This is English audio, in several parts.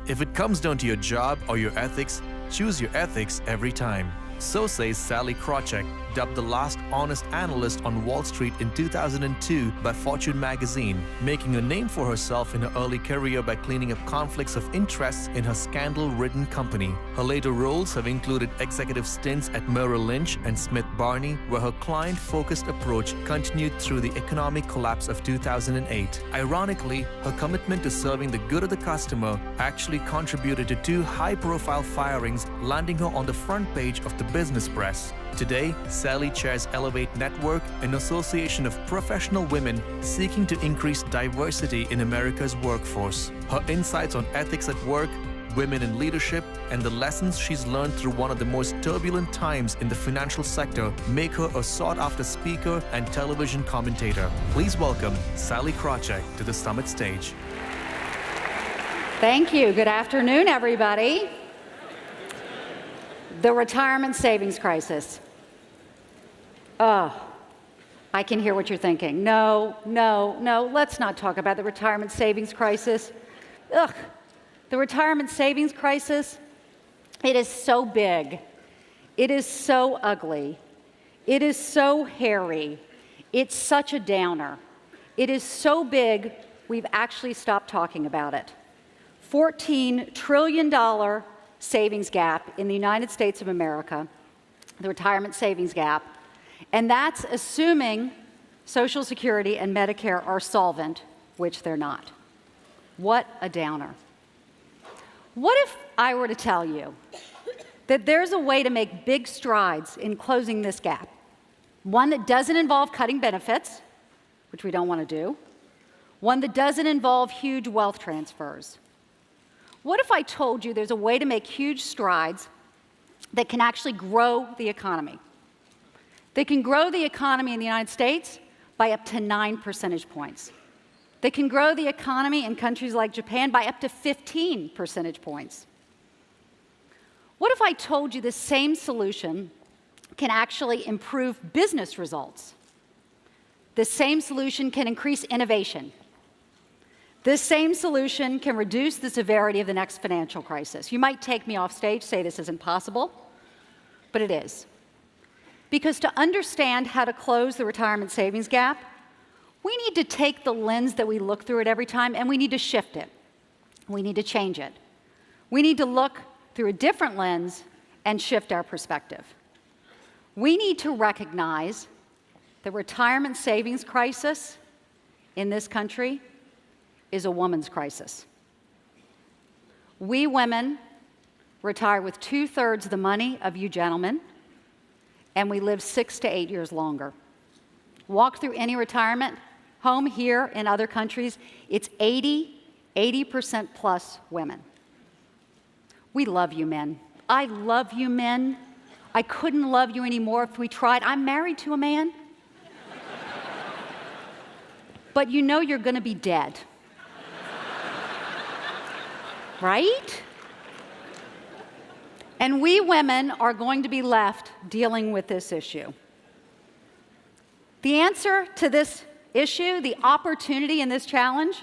If it comes down to your job or your ethics, choose your ethics every time. So says Sallie Crawcheck, dubbed the last honest analyst on Wall Street in 2002 by Fortune magazine, making a name for herself in her early career by cleaning up conflicts of interest in her scandal-ridden company. Her later roles have included executive stints at Merrill Lynch and Smith Barney, where her client-focused approach continued through the economic collapse of 2008. Ironically, her commitment to serving the good of the customer actually contributed to 2 high-profile firings, landing her on the front page of the business press. Today, Sallie chairs Elevate Network, an association of professional women seeking to increase diversity in America's workforce. Her insights on ethics at work, women in leadership, and the lessons she's learned through one of the most turbulent times in the financial sector make her a sought-after speaker and television commentator. Please welcome Sallie Crawcheck to the summit stage. Thank you. Good afternoon, everybody. The retirement savings crisis. Oh, I can hear what you're thinking. No, let's not talk about the retirement savings crisis. Ugh, the retirement savings crisis, it is so big. It is so ugly. It is so hairy. It's such a downer. It is so big, we've actually stopped talking about it. $14 trillion savings gap in the United States of America, the retirement savings gap, and that's assuming Social Security and Medicare are solvent, which they're not. What a downer. What if I were to tell you that there's a way to make big strides in closing this gap? One that doesn't involve cutting benefits, which we don't want to do. One that doesn't involve huge wealth transfers. What if I told you there's a way to make huge strides that can actually grow the economy? They can grow the economy in the United States by up to 9 percentage points. They can grow the economy in countries like Japan by up to 15 percentage points. What if I told you the same solution can actually improve business results? The same solution can increase innovation. This same solution can reduce the severity of the next financial crisis. You might take me off stage, say this isn't possible, but it is. Because to understand how to close the retirement savings gap, we need to take the lens that we look through it every time and we need to shift it. We need to change it. We need to look through a different lens and shift our perspective. We need to recognize the retirement savings crisis in this country is a woman's crisis. We women retire with 2/3 the money of you gentlemen, and we live 6 to 8 years longer. Walk through any retirement home here in other countries, it's 80% plus women. We love you men. I love you men. I couldn't love you anymore if we tried. I'm married to a man. But you know you're gonna be dead. Right? And we women are going to be left dealing with this issue. The answer to this issue, the opportunity in this challenge,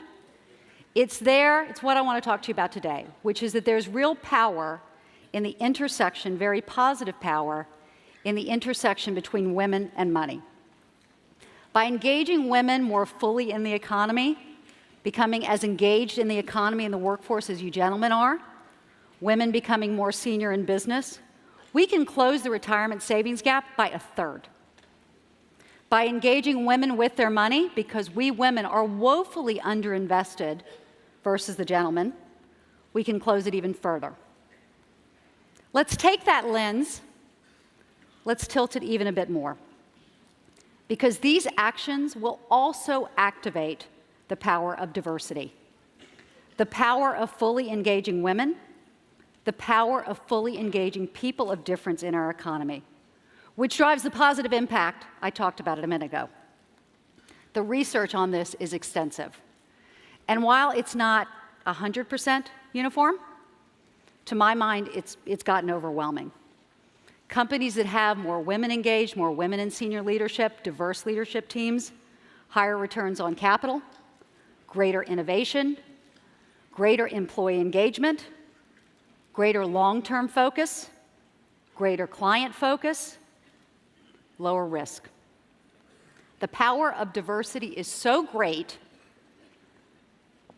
it's there, it's what I want to talk to you about today, which is that there's real power in the intersection, very positive power, in the intersection between women and money. By engaging women more fully in the economy, becoming as engaged in the economy and the workforce as you gentlemen are, women becoming more senior in business, we can close the retirement savings gap by 1/3. By engaging women with their money, because we women are woefully underinvested versus the gentlemen, we can close it even further. Let's take that lens, let's tilt it even a bit more. Because these actions will also activate the power of diversity, the power of fully engaging women, the power of fully engaging people of difference in our economy, which drives the positive impact I talked about a minute ago. The research on this is extensive. And while it's not 100% uniform, to my mind, it's gotten overwhelming. Companies that have more women engaged, more women in senior leadership, diverse leadership teams, higher returns on capital, greater innovation, greater employee engagement, greater long-term focus, greater client focus, lower risk. The power of diversity is so great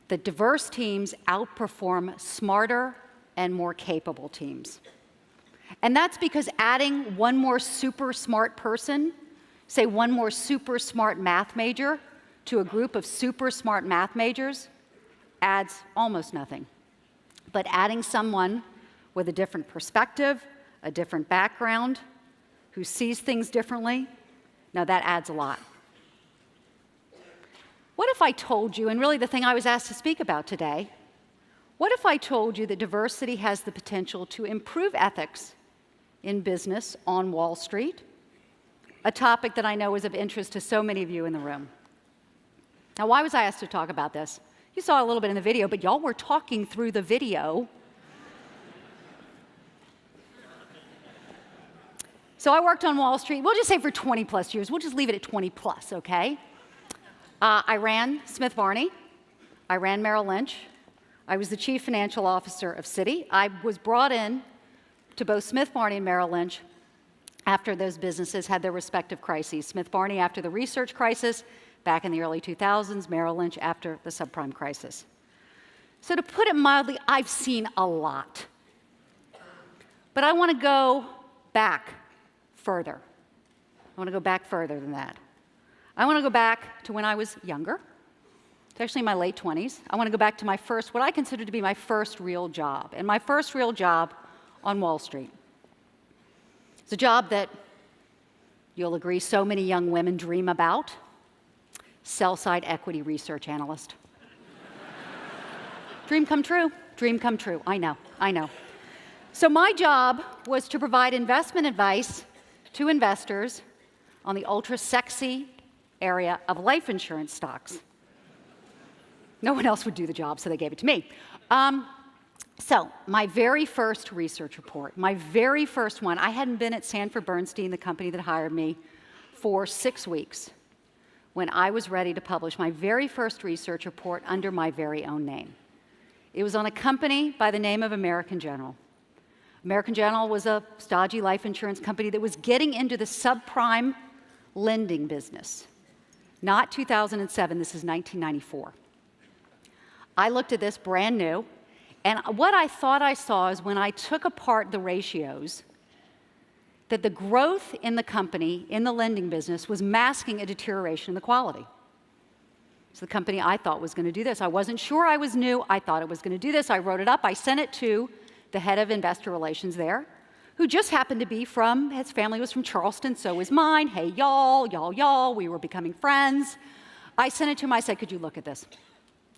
that diverse teams outperform smarter and more capable teams. And that's because adding one more super smart person, say one more super smart math major, to a group of super smart math majors adds almost nothing. But adding someone with a different perspective, a different background, who sees things differently, now that adds a lot. What if I told you, and really the thing I was asked to speak about today, what if I told you that diversity has the potential to improve ethics in business on Wall Street, a topic that I know is of interest to so many of you in the room? Now, why was I asked to talk about this? You saw a little bit in the video, but y'all were talking through the video. So I worked on Wall Street, we'll just say for 20 plus years. We'll just leave it at 20 plus, okay? I ran Smith Barney. I ran Merrill Lynch. I was the chief financial officer of Citi. I was brought in to both Smith Barney and Merrill Lynch after those businesses had their respective crises. Smith Barney after the research crisis back in the early 2000s, Merrill Lynch after the subprime crisis. So to put it mildly, I've seen a lot. But I want to go back further. I want to go back further than that. I want to go back to when I was younger. It's actually my late 20s. I want to go back to my first, what I consider to be my first real job. And my first real job on Wall Street. It's a job that you'll agree so many young women dream about. Sell-side equity research analyst. Dream come true. Dream come true. I know. I know. So my job was to provide investment advice to investors on the ultra-sexy area of life insurance stocks. No one else would do the job, so they gave it to me. So my very first research report, my very first one, I hadn't been at Sanford Bernstein, the company that hired me, for 6 weeks when I was ready to publish my very first research report under my very own name. It was on a company by the name of American General. American General was a stodgy life insurance company that was getting into the subprime lending business. Not 2007, this is 1994. I looked at this brand new, and what I thought I saw is when I took apart the ratios, that the growth in the company, in the lending business, was masking a deterioration in the quality. So the company I thought was going to do this. I wasn't sure I was new. I thought it was going to do this. I wrote it up. I sent it to the head of investor relations there, who just happened to be from, his family was from Charleston, so was mine. Hey, y'all, we were becoming friends. I sent it to him. I said, could you look at this?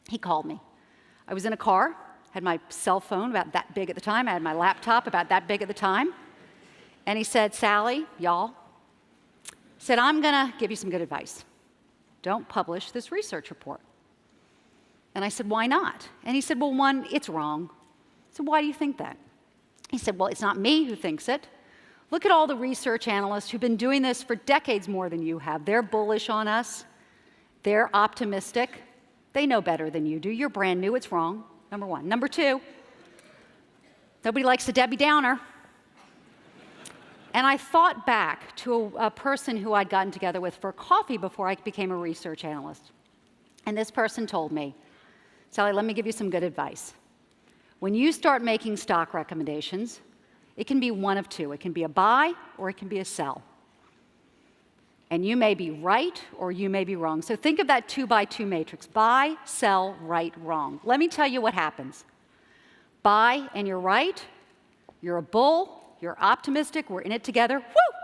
He called me. I was in a car, had my cell phone about that big at the time. I had my laptop about that big at the time. And he said, Sally, y'all, said, I'm going to give you some good advice. Don't publish this research report. And I said, why not? And he said, well, one, it's wrong. I said, why do you think that? He said, well, it's not me who thinks it. Look at all the research analysts who've been doing this for decades more than you have. They're bullish on us. They're optimistic. They know better than you do. You're brand new. It's wrong, number one. Number two, nobody likes a Debbie Downer. And I thought back to a person who I'd gotten together with for coffee before I became a research analyst. And this person told me, Sally, let me give you some good advice. When you start making stock recommendations, it can be one of two. It can be a buy or it can be a sell. And you may be right or you may be wrong. So think of that 2x2 matrix. Buy, sell, right, wrong. Let me tell you what happens. Buy and you're right. You're a bull. You're optimistic. We're in it together. Woo!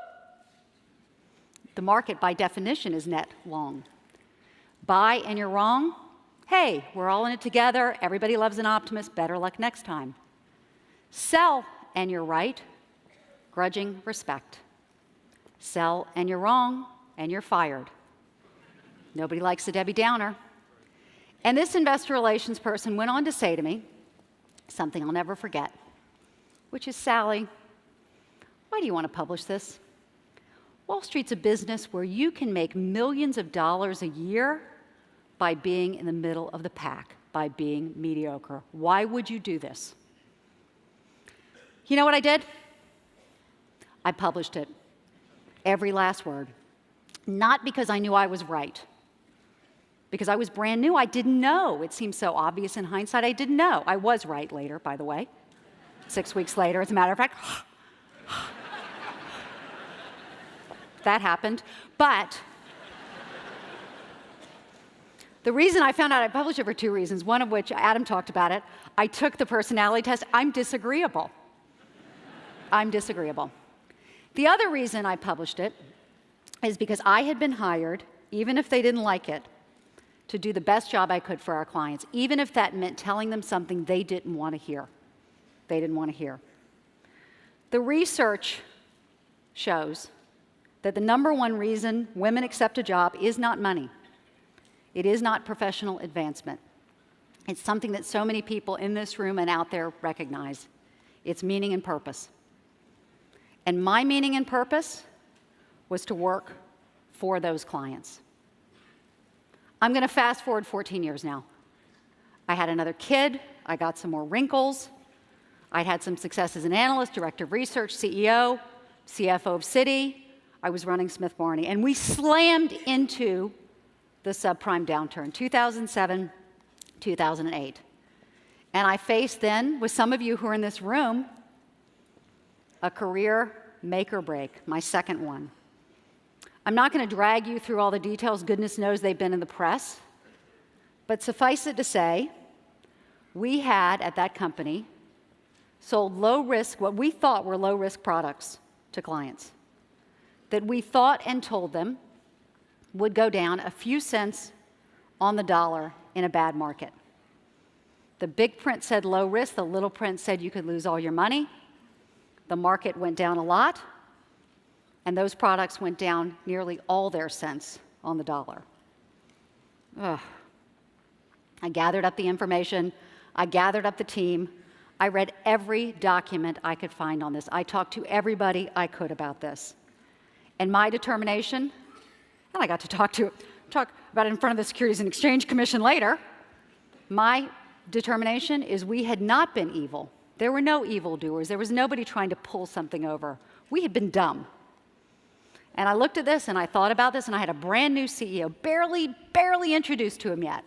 The market, by definition, is net long. Buy and you're wrong. Hey, we're all in it together. Everybody loves an optimist. Better luck next time. Sell and you're right. Grudging respect. Sell and you're wrong, and you're fired. Nobody likes a Debbie Downer. And this investor relations person went on to say to me something I'll never forget, which is, Sally, why do you want to publish this? Wall Street's a business where you can make millions of dollars a year by being in the middle of the pack. by being mediocre. Why would you do this? You know what I did? I published it. Every last word. Not because I knew I was right. Because I was brand new, I didn't know. It seems so obvious in hindsight, I didn't know. I was right later, by the way. 6 weeks later, as a matter of fact. That happened. But the reason I found out I published it for 2 reasons, one of which Adam talked about it. I took the personality test. I'm disagreeable. I'm disagreeable. The other reason I published it is because I had been hired, even if they didn't like it, to do the best job I could for our clients, even if that meant telling them something they didn't want to hear. They didn't want to hear. The research shows that the number one reason women accept a job is not money. It is not professional advancement. It's something that so many people in this room and out there recognize. It's meaning and purpose. And my meaning and purpose was to work for those clients. I'm going to fast forward 14 years now. I had another kid. I got some more wrinkles. I'd had some success as an analyst, director of research, CEO, CFO of Citi. I was running Smith Barney. And we slammed into the subprime downturn, 2007, 2008. And I faced then, with some of you who are in this room, a career make or break, my second one. I'm not going to drag you through all the details. Goodness knows they've been in the press. But suffice it to say, we had, at that company, sold low-risk, what we thought were low-risk products to clients that we thought and told them would go down a few cents on the dollar in a bad market. The big print said low risk. The little print said you could lose all your money. The market went down a lot, and those products went down nearly all their cents on the dollar. Ugh. I gathered up the information. I gathered up the team. I read every document I could find on this. I talked to everybody I could about this. And my determination, and I got to talk about it in front of the Securities and Exchange Commission later, my determination is we had not been evil. There were no evildoers. There was nobody trying to pull something over. We had been dumb. And I looked at this and I thought about this, and I had a brand new CEO, barely introduced to him yet.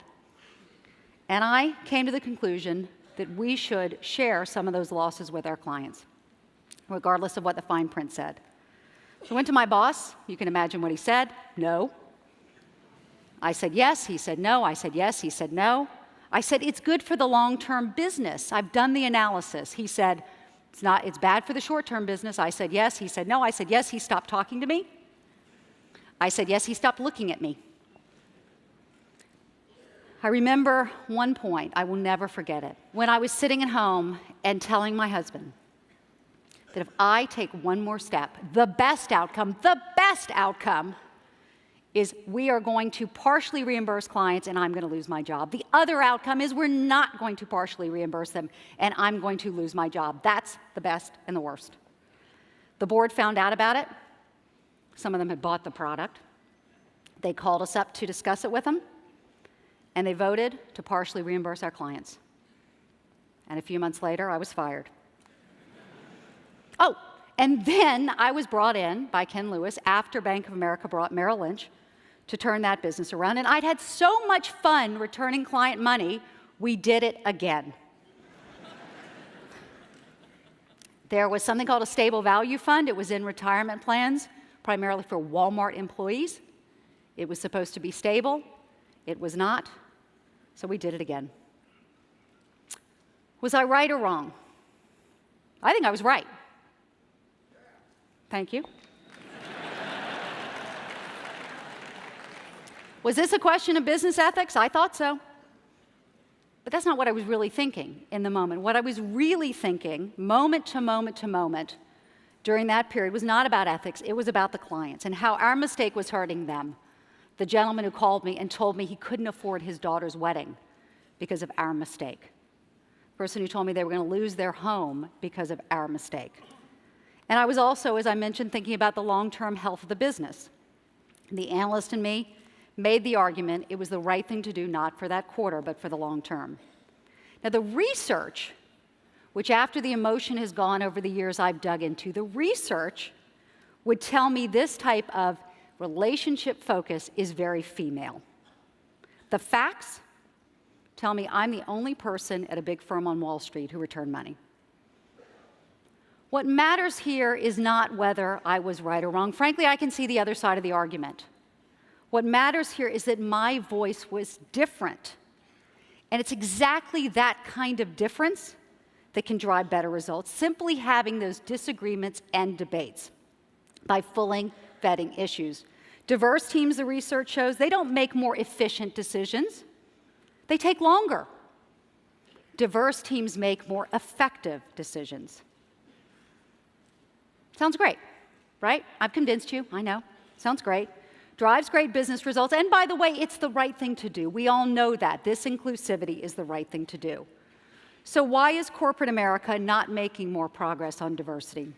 And I came to the conclusion that we should share some of those losses with our clients, regardless of what the fine print said. So I went to my boss. You can imagine what he said. No. I said yes. He said no. I said yes. He said no. I said, it's good for the long-term business. I've done the analysis. He said, it's bad for the short-term business. I said yes. He said no. I said yes. He stopped talking to me. I said yes. He stopped looking at me. I remember one point. I will never forget it. When I was sitting at home and telling my husband that if I take one more step, the best outcome is we are going to partially reimburse clients and I'm going to lose my job. The other outcome is we're not going to partially reimburse them and I'm going to lose my job. That's the best and the worst. The board found out about it. Some of them had bought the product. They called us up to discuss it with them, and they voted to partially reimburse our clients. And a few months later, I was fired. Oh, and then I was brought in by Ken Lewis after Bank of America brought Merrill Lynch to turn that business around. And I'd had so much fun returning client money, we did it again. There was something called a stable value fund. It was in retirement plans, primarily for Walmart employees. It was supposed to be stable. It was not. So we did it again. Was I right or wrong? I think I was right. Thank you. Was this a question of business ethics? I thought so. But that's not what I was really thinking in the moment. What I was really thinking, moment to moment to moment, during that period was not about ethics. It was about the clients and how our mistake was hurting them. The gentleman who called me and told me he couldn't afford his daughter's wedding because of our mistake. The person who told me they were going to lose their home because of our mistake. And I was also, as I mentioned, thinking about the long-term health of the business. The analyst in me made the argument it was the right thing to do, not for that quarter, but for the long term. Now, the research, which after the emotion has gone over the years I've dug into, the research would tell me this type of relationship focus is very female. The facts tell me I'm the only person at a big firm on Wall Street who returned money. What matters here is not whether I was right or wrong. Frankly, I can see the other side of the argument. What matters here is that my voice was different. And it's exactly that kind of difference that can drive better results, simply having those disagreements and debates by fully vetting issues. Diverse teams, the research shows, they don't make more efficient decisions. They take longer. Diverse teams make more effective decisions. Sounds great, right? I've convinced you, I know. Sounds great. Drives great business results. And by the way, it's the right thing to do. We all know that. This inclusivity is the right thing to do. So why is corporate America not making more progress on diversity?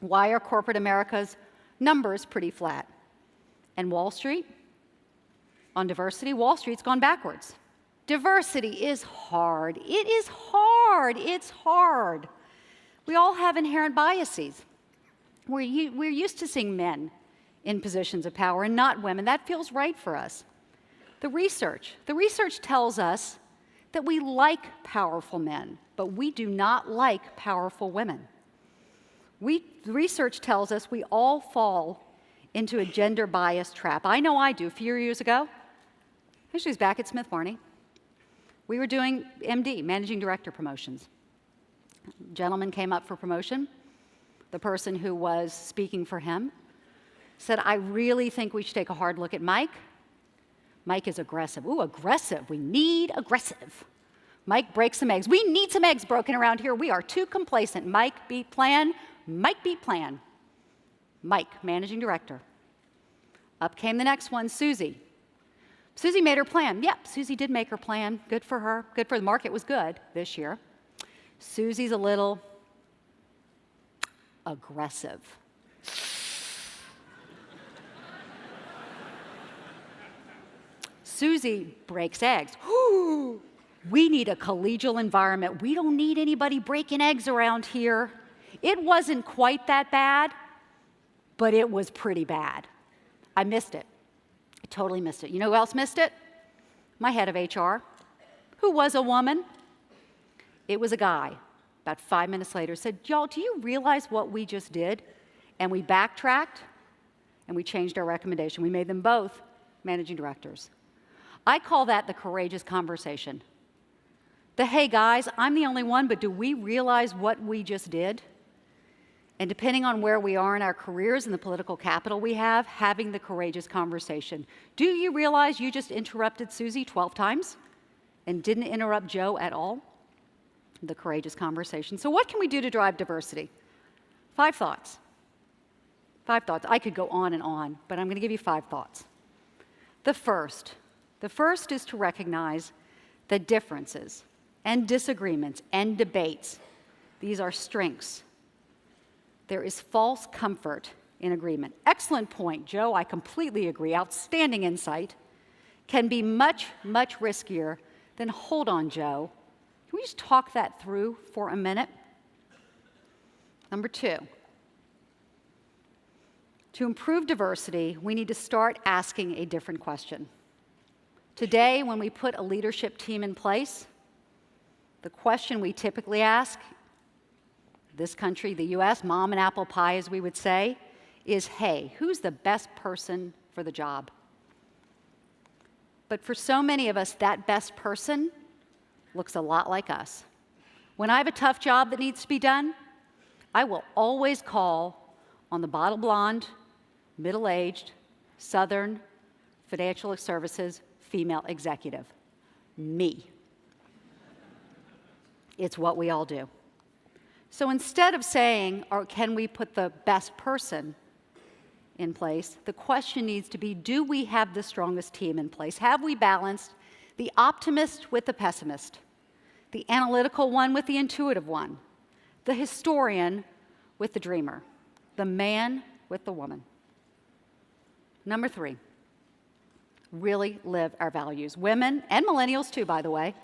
Why are corporate America's numbers pretty flat? And Wall Street? On diversity, Wall Street's gone backwards. Diversity is hard. It is hard. It's hard. We all have inherent biases. We're used to seeing men in positions of power and not women. That feels right for us. The research tells us that we like powerful men, but we do not like powerful women. The research tells us we all fall into a gender bias trap. I know I do. A few years ago, I was back at Smith Barney. We were doing MD, managing director promotions. A gentleman came up for promotion. The person who was speaking for him said, I really think we should take a hard look at Mike. Mike is aggressive. Ooh, aggressive. We need aggressive. Mike breaks some eggs. We need some eggs broken around here. We are too complacent. Mike beat plan. Mike beat plan. Mike, managing director. Up came the next one, Susie. Susie made her plan. Yep, Susie did make her plan. Good for her. Good for the market was good this year. Susie's a little aggressive. Susie breaks eggs. Ooh, we need a collegial environment. We don't need anybody breaking eggs around here. It wasn't quite that bad, but it was pretty bad. I missed it. I totally missed it. You know who else missed it? My head of HR, who was a woman. It was a guy. About 5 minutes later, said, y'all, do you realize what we just did? And we backtracked, and we changed our recommendation. We made them both managing directors. I call that the courageous conversation. The, hey, guys, I'm the only one, but do we realize what we just did? And depending on where we are in our careers and the political capital we have, having the courageous conversation. Do you realize you just interrupted Susie 12 times and didn't interrupt Joe at all? The courageous conversation. So what can we do to drive diversity? 5 thoughts. 5 thoughts. I could go on and on, but I'm going to give you 5 thoughts. The first is to recognize that differences and disagreements and debates, these are strengths. There is false comfort in agreement. Excellent point, Joe. I completely agree. Outstanding insight. Can be much, much riskier than, hold on, Joe. Can we just talk that through for a minute? Number 2, to improve diversity, we need to start asking a different question. Today, when we put a leadership team in place, the question we typically ask, this country, the US, mom and apple pie as we would say, is, hey, who's the best person for the job? But for so many of us, that best person looks a lot like us. When I have a tough job that needs to be done, I will always call on the bottle blonde, middle-aged, Southern, financial services, female executive. Me. It's what we all do. So instead of saying, or can we put the best person in place, the question needs to be, do we have the strongest team in place? Have we balanced the optimist with the pessimist, the analytical one with the intuitive one, the historian with the dreamer, the man with the woman? Number 3, really live our values. Women, and millennials too, by the way,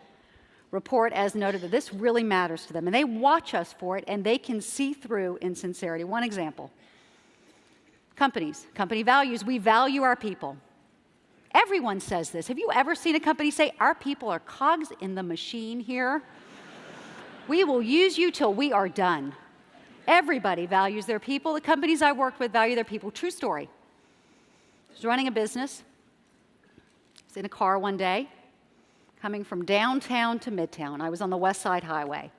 report as noted that this really matters to them, and they watch us for it, and they can see through insincerity. One example, companies, company values. We value our people. Everyone says this. Have you ever seen a company say, our people are cogs in the machine here? We will use you till we are done. Everybody values their people. The companies I worked with value their people. True story. I was running a business. I was in a car one day, coming from downtown to midtown. I was on the West Side Highway.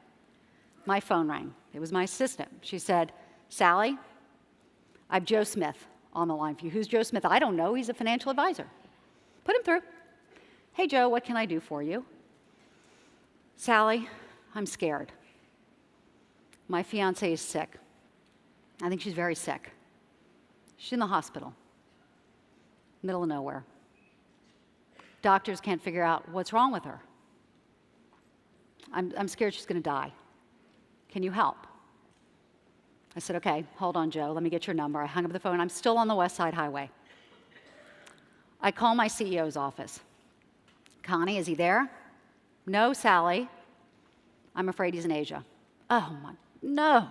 My phone rang. It was my assistant. She said, Sally, I have Joe Smith on the line for you. Who's Joe Smith? I don't know. He's a financial advisor. Put him through. Hey, Joe, what can I do for you? Sally, I'm scared. My fiance is sick. I think she's very sick. She's in the hospital, middle of nowhere. Doctors can't figure out what's wrong with her. I'm scared she's going to die. Can you help? I said, okay, hold on, Joe. Let me get your number. I hung up the phone. I'm still on the West Side Highway. I call my CEO's office. Connie, is he there? No, Sally. I'm afraid he's in Asia. Oh, no.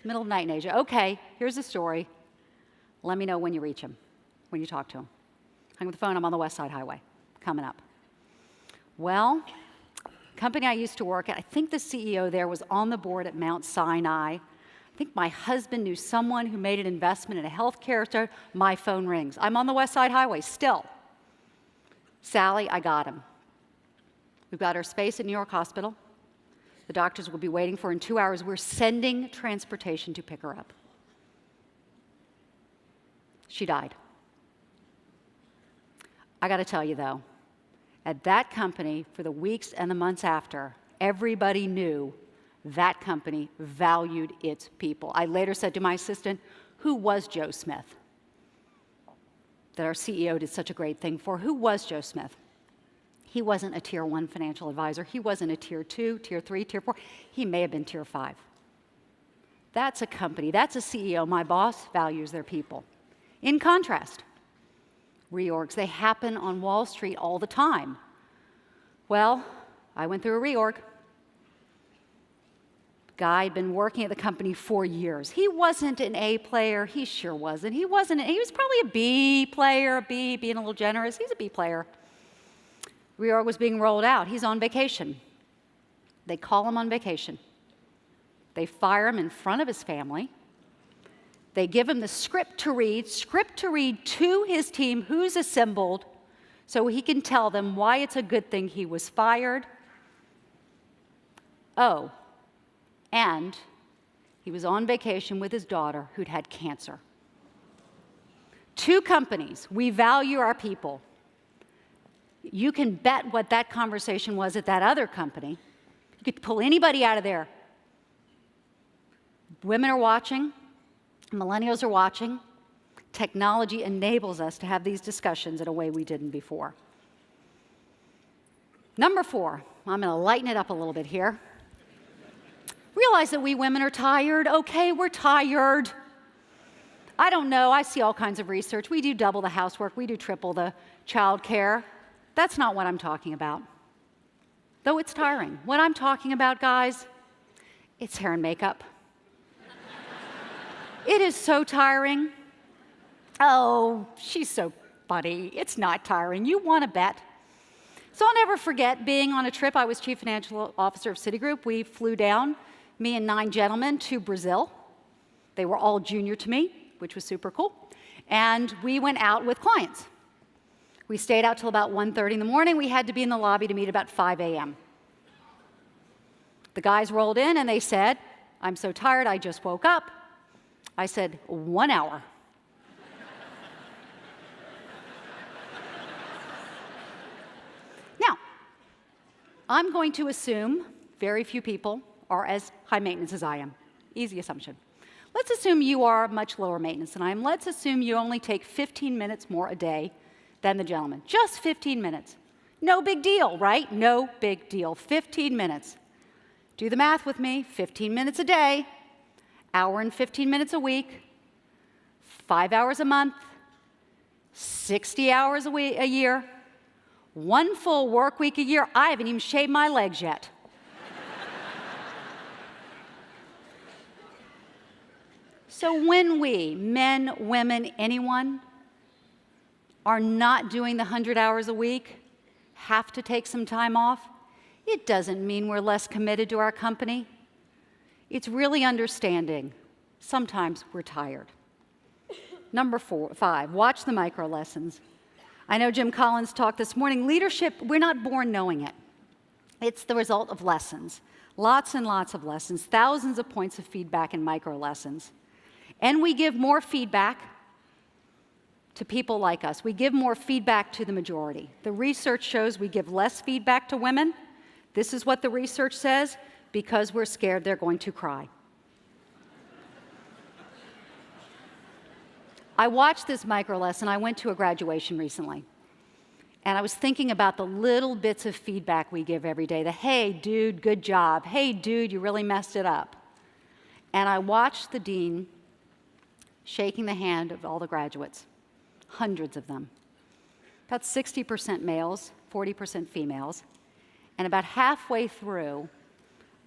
Middle of the night in Asia. Okay, here's the story. Let me know when you reach him, when you talk to him. Hung up the phone. I'm on the West Side Highway, coming up. Well, company I used to work at, I think the CEO there was on the board at Mount Sinai. I think my husband knew someone who made an investment in a healthcare store. My phone rings. I'm on the West Side Highway still. Sally, I got him. We've got her space at New York Hospital. The doctors will be waiting for her in 2 hours. We're sending transportation to pick her up. She died. I got to tell you, though, at that company, for the weeks and the months after, everybody knew that company valued its people. I later said to my assistant, who was Joe Smith? That our CEO did such a great thing for. Who was Joe Smith? He wasn't a tier 1 financial advisor. He wasn't a tier 2, tier 3, tier 4. He may have been tier 5. That's a company. That's a CEO. My boss values their people. In contrast, reorgs, they happen on Wall Street all the time. Well, I went through a reorg. Guy had been working at the company for years. He wasn't an A player. He sure wasn't. He was probably a B player, a B, being a little generous. He's a B player. Reorg was being rolled out. He's on vacation. They call him on vacation. They fire him in front of his family. They give him the script to read to his team who's assembled so he can tell them why it's a good thing he was fired. Oh, and he was on vacation with his daughter who'd had cancer. 2 companies. We value our people. You can bet what that conversation was at that other company. You could pull anybody out of there. Women are watching. Millennials are watching. Technology enables us to have these discussions in a way we didn't before. Number 4, I'm going to lighten it up a little bit here. Realize that we women are tired. Okay, we're tired. I don't know. I see all kinds of research. We do double the housework. We do triple the child care. That's not what I'm talking about. Though it's tiring. What I'm talking about, guys, it's hair and makeup. It is so tiring. Oh, she's so funny. It's not tiring. You want to bet. So I'll never forget being on a trip. I was chief financial officer of Citigroup. We flew down, me and 9 gentlemen, to Brazil. They were all junior to me, which was super cool. And we went out with clients. We stayed out till about 1:30 in the morning. We had to be in the lobby to meet about 5 a.m. The guys rolled in and they said, I'm so tired, I just woke up. I said, 1 hour. Now, I'm going to assume very few people are as high maintenance as I am. Easy assumption. Let's assume you are much lower maintenance than I am. Let's assume you only take 15 minutes more a day than the gentleman. Just 15 minutes. No big deal, right? No big deal. 15 minutes. Do the math with me. 15 minutes a day, hour and 15 minutes a week, 5 hours a month, 60 hours a year, 1 full work week a year. I haven't even shaved my legs yet. So when we, men, women, anyone, are not doing the 100 hours a week, have to take some time off, it doesn't mean we're less committed to our company. It's really understanding. Sometimes we're tired. Number 5, watch the micro lessons. I know Jim Collins talked this morning. Leadership, we're not born knowing it. It's the result of lessons. Lots and lots of lessons, thousands of points of feedback in micro lessons. And we give more feedback to people like us. We give more feedback to the majority. The research shows we give less feedback to women. This is what the research says, because we're scared they're going to cry. I watched this micro lesson. I went to a graduation recently. And I was thinking about the little bits of feedback we give every day. The, hey, dude, good job. Hey, dude, you really messed it up. And I watched the dean shaking the hand of all the graduates, hundreds of them. About 60% males, 40% females. And about halfway through,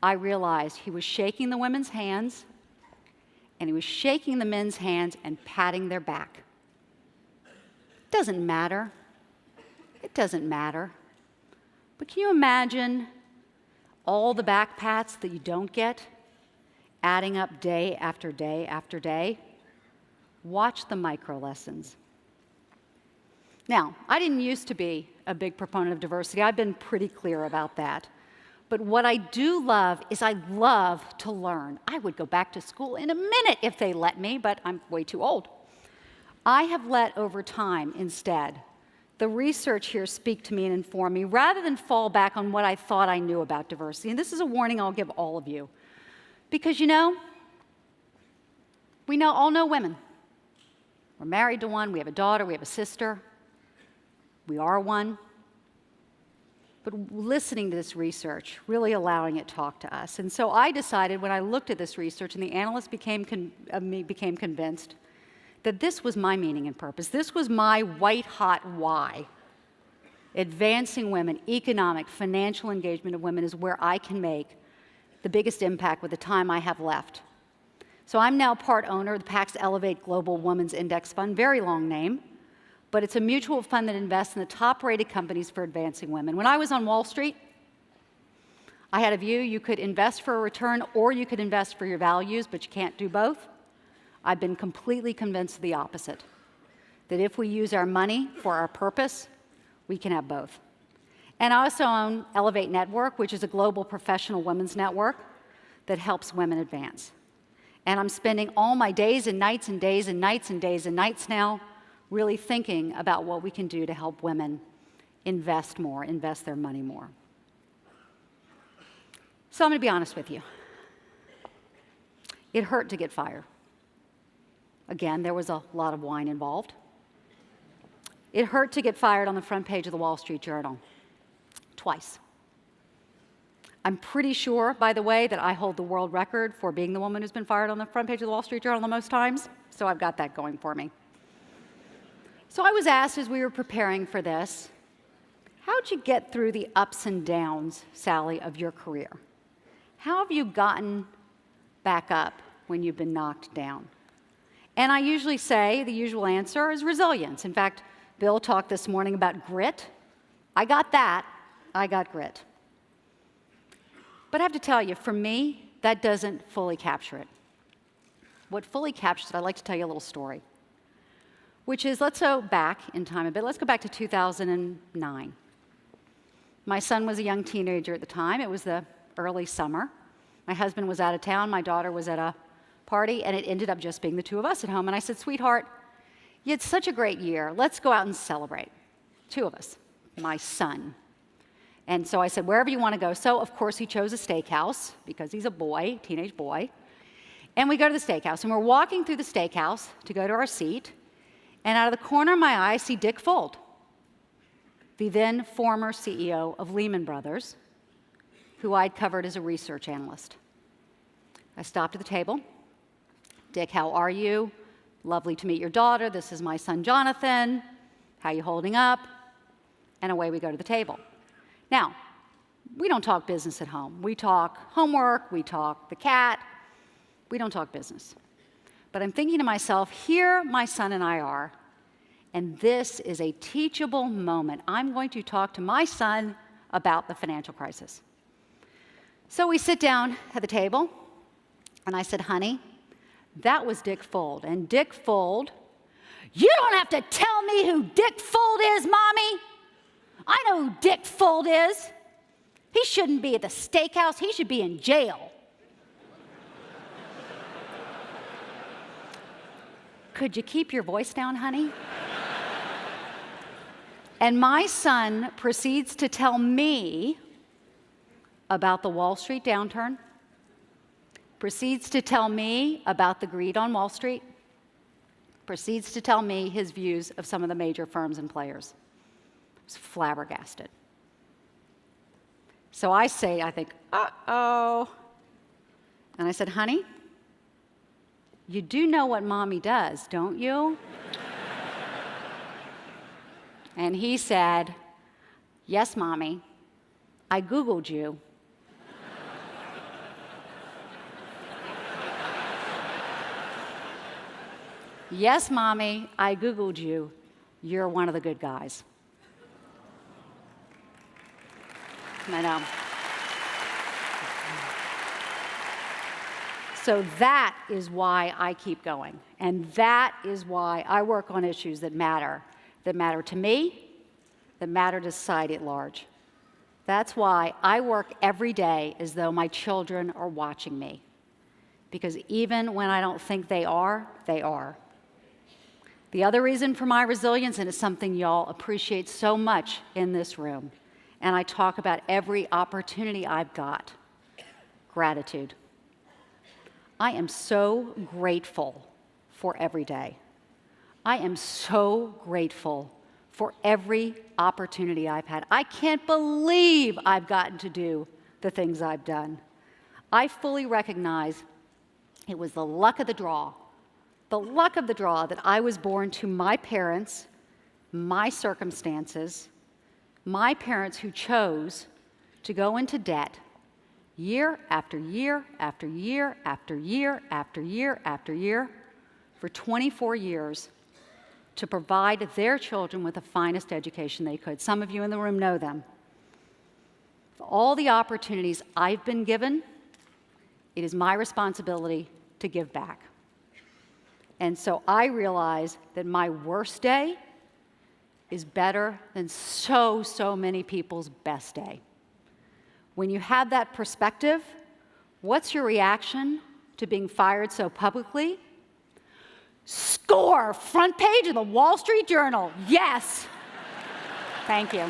I realized he was shaking the women's hands, and he was shaking the men's hands and patting their back. It doesn't matter. It doesn't matter. But can you imagine all the back pats that you don't get, adding up day after day after day? Watch the micro lessons. Now, I didn't used to be a big proponent of diversity. I've been pretty clear about that. But what I do love is I love to learn. I would go back to school in a minute if they let me, but I'm way too old. I have let over time, instead, the research here speak to me and inform me, rather than fall back on what I thought I knew about diversity. And this is a warning I'll give all of you. Because, you know, we all know women. We're married to one, we have a daughter, we have a sister. We are one. But listening to this research, really allowing it to talk to us. And so I decided when I looked at this research, and the analysts became convinced that this was my meaning and purpose. This was my white-hot why. Advancing women, economic, financial engagement of women is where I can make the biggest impact with the time I have left. So I'm now part owner of the PAC's Elevate Global Women's Index Fund, very long name, but it's a mutual fund that invests in the top-rated companies for advancing women. When I was on Wall Street, I had a view you could invest for a return or you could invest for your values, but you can't do both. I've been completely convinced of the opposite, that if we use our money for our purpose, we can have both. And I also own Elevate Network, which is a global professional women's network that helps women advance. And I'm spending all my days and nights and days and nights and days and nights now really thinking about what we can do to help women invest more, invest their money more. So I'm going to be honest with you. It hurt to get fired. Again, there was a lot of wine involved. It hurt to get fired on the front page of the Wall Street Journal. Twice. I'm pretty sure, by the way, that I hold the world record for being the woman who's been fired on the front page of the Wall Street Journal the most times, so I've got that going for me. So I was asked as we were preparing for this, how'd you get through the ups and downs, Sallie, of your career? How have you gotten back up when you've been knocked down? And I usually say the usual answer is resilience. In fact, Bill talked this morning about grit. I got that. I got grit. But I have to tell you, for me, that doesn't fully capture it. What fully captures it, I'd like to tell you a little story, which is, let's go back in time a bit. Let's go back to 2009. My son was a young teenager at the time. It was the early summer. My husband was out of town. My daughter was at a party, and it ended up just being the two of us at home. And I said, sweetheart, you had such a great year. Let's go out and celebrate. Two of us, my son. And so I said, wherever you want to go. So, of course, he chose a steakhouse because he's a boy, teenage boy. And we go to the steakhouse, and we're walking through the steakhouse to go to our seat. And out of the corner of my eye, I see Dick Fuld, the then former CEO of Lehman Brothers, who I'd covered as a research analyst. I stopped at the table. Dick, how are you? Lovely to meet your daughter. This is my son, Jonathan. How you holding up? And away we go to the table. Now, we don't talk business at home. We talk homework, we talk the cat. We don't talk business. But I'm thinking to myself, here my son and I are, and this is a teachable moment. I'm going to talk to my son about the financial crisis. So we sit down at the table, and I said, honey, that was Dick Fuld. And Dick Fuld, you don't have to tell me who Dick Fuld is, Mommy. I know who Dick Fuld is. He shouldn't be at the steakhouse. He should be in jail. Could you keep your voice down, honey? And my son proceeds to tell me about the Wall Street downturn, proceeds to tell me about the greed on Wall Street, proceeds to tell me his views of some of the major firms and players. I was flabbergasted. So I think, uh-oh. And I said, honey, you do know what Mommy does, don't you? And he said, yes, Mommy, I Googled you. Yes, Mommy, I Googled you. You're one of the good guys. I know. So that is why I keep going. And that is why I work on issues that matter to me, that matter to society at large. That's why I work every day as though my children are watching me. Because even when I don't think they are, they are. The other reason for my resilience, and it's something y'all appreciate so much in this room, and I talk about every opportunity I've got, gratitude. I am so grateful for every day. I am so grateful for every opportunity I've had. I can't believe I've gotten to do the things I've done. I fully recognize it was the luck of the draw that I was born to my parents, my circumstances, my parents who chose to go into debt year after year after year after year after year after year for 24 years to provide their children with the finest education they could. Some of you in the room know them. For all the opportunities I've been given, it is my responsibility to give back. And so I realize that my worst day is better than so many people's best day. When you have that perspective, what's your reaction to being fired so publicly? Score! Front page of the Wall Street Journal. Yes! Thank you.